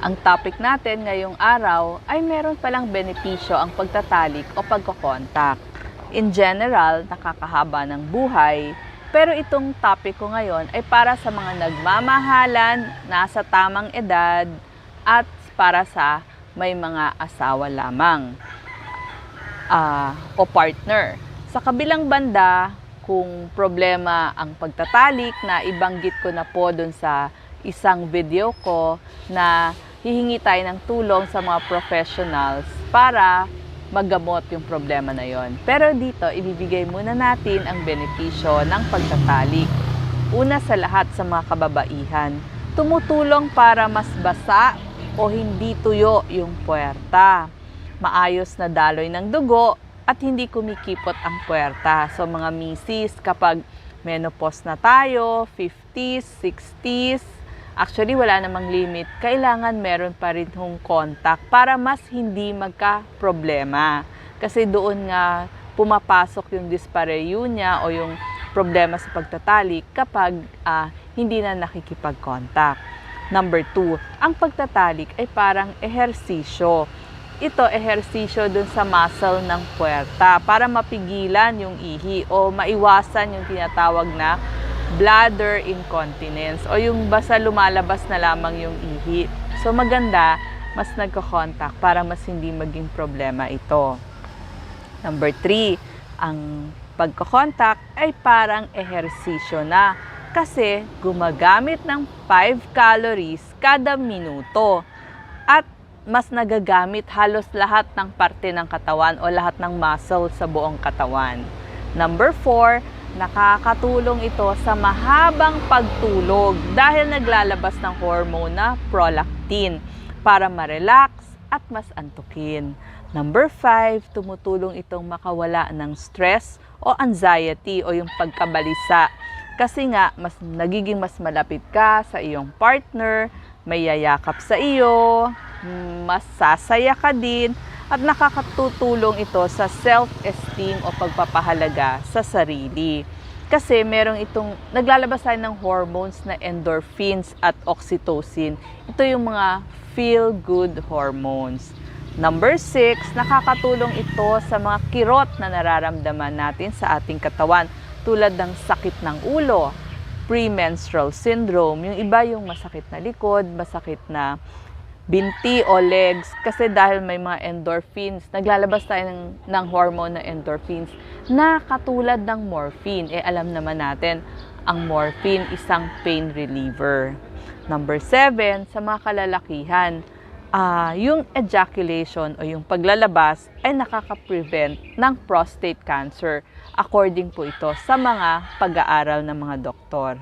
Ang topic natin ngayong araw ay meron palang benepisyo ang pagtatalik o pagkokontak. In general, nakakahaba ng buhay, pero itong topic ko ngayon ay para sa mga nagmamahalan, nasa tamang edad, at para sa may mga asawa lamang o partner. Sa kabilang banda, kung problema ang pagtatalik na ibanggit ko na po dun sa isang video ko na hihingi tayo ng tulong sa mga professionals para magamot yung problema na yon. Pero dito, ibibigay muna natin ang benepisyo ng pagtatalik. Una sa lahat sa mga kababaihan, tumutulong para mas basa o hindi tuyo yung puwerta. Maayos na daloy ng dugo at hindi kumikipot ang puwerta. So mga misis, kapag menopause na tayo, 50s, 60s, actually wala namang limit, kailangan meron pa rin hong contact para mas hindi magka-problema. Kasi doon nga pumapasok yung dyspareunia o yung problema sa pagtatalik kapag hindi na nakikipag-contact. Number 2, ang pagtatalik ay parang ehersisyo. Ito, ehersisyo dun sa muscle ng puwerta para mapigilan yung ihi o maiwasan yung tinatawag na bladder incontinence o yung basta lumalabas na lamang yung ihi. So maganda, mas nagko-contact para mas hindi maging problema ito. Number 3, ang pagko-contact ay parang ehersisyo na kasi gumagamit ng 5 calories kada minuto at mas nagagamit halos lahat ng parte ng katawan o lahat ng muscle sa buong katawan. Number 4, nakakatulong ito sa mahabang pagtulog dahil naglalabas ng hormone na prolactin para ma-relax at mas antukin. Number 5, tumutulong itong makawala ng stress o anxiety o yung pagkabalisa. Kasi nga, nagiging mas malapit ka sa iyong partner, may yayakap sa iyo, mas sasaya ka din, at nakakatutulong ito sa self-esteem o pagpapahalaga sa sarili. Kasi naglalabas tayo ng hormones na endorphins at oxytocin. Ito yung mga feel-good hormones. Number 6, nakakatulong ito sa mga kirot na nararamdaman natin sa ating katawan tulad ng sakit ng ulo, premenstrual syndrome, yung iba yung masakit na likod, masakit na binti o legs, kasi dahil may mga endorphins, naglalabas tayo ng hormone na endorphins na katulad ng morphine. Alam naman natin, ang morphine isang pain reliever. Number 7, sa mga kalalakihan, yung ejaculation o yung paglalabas ay nakaka-prevent ng prostate cancer according po ito sa mga pag-aaral ng mga doktor.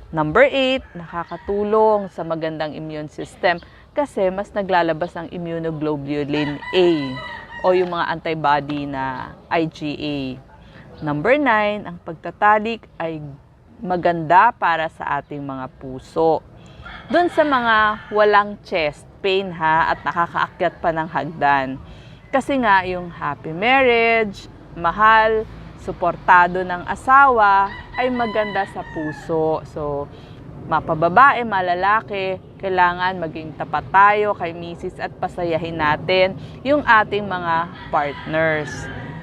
Number 8, nakakatulong sa magandang immune system kasi mas naglalabas ang immunoglobulin A o yung mga antibody na IgA. Number 9, ang pagtatalik ay maganda para sa ating mga puso. Doon sa mga walang chest pain at nakakaakyat pa ng hagdan. Kasi nga yung happy marriage, mahal, suportado ng asawa ay maganda sa puso. So, mapababae, malalaki, kailangan maging tapat tayo kay misis at pasayahin natin yung ating mga partners.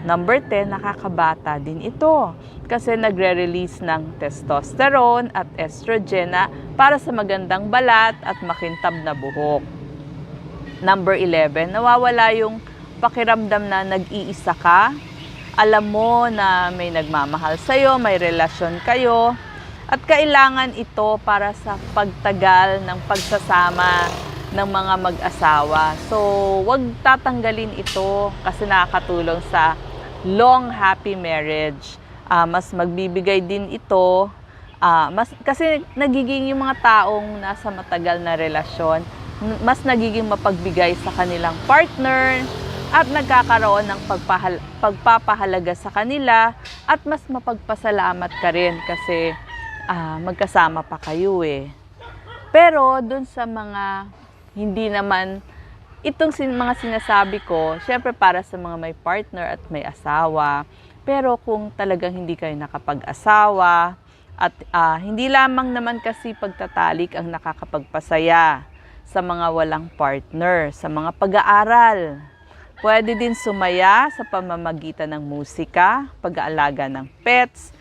Number 10, nakakabata din ito kasi nagre-release ng testosterone at estrogen para sa magandang balat at makintab na buhok. Number 11, nawawala yung pakiramdam na nag-iisa ka. Alam mo na may nagmamahal sa'yo, may relasyon kayo, at kailangan ito para sa pagtagal ng pagsasama ng mga mag-asawa. So, wag tatanggalin ito kasi nakakatulong sa long happy marriage. Mas magbibigay din ito, kasi nagiging yung mga taong nasa matagal na relasyon, mas nagiging mapagbigay sa kanilang partner at nagkakaroon ng pagpapahalaga sa kanila at mas mapagpasalamat ka rin kasi magkasama pa kayo eh. Pero dun sa mga hindi naman, itong mga sinasabi ko, syempre para sa mga may partner at may asawa. Pero kung talagang hindi kayo nakapag-asawa at hindi lamang naman kasi pagtatalik ang nakakapagpasaya. sa mga walang partner, sa mga pag-aaral. Pwede din sumaya sa pamamagitan ng musika, pag-aalaga ng pets,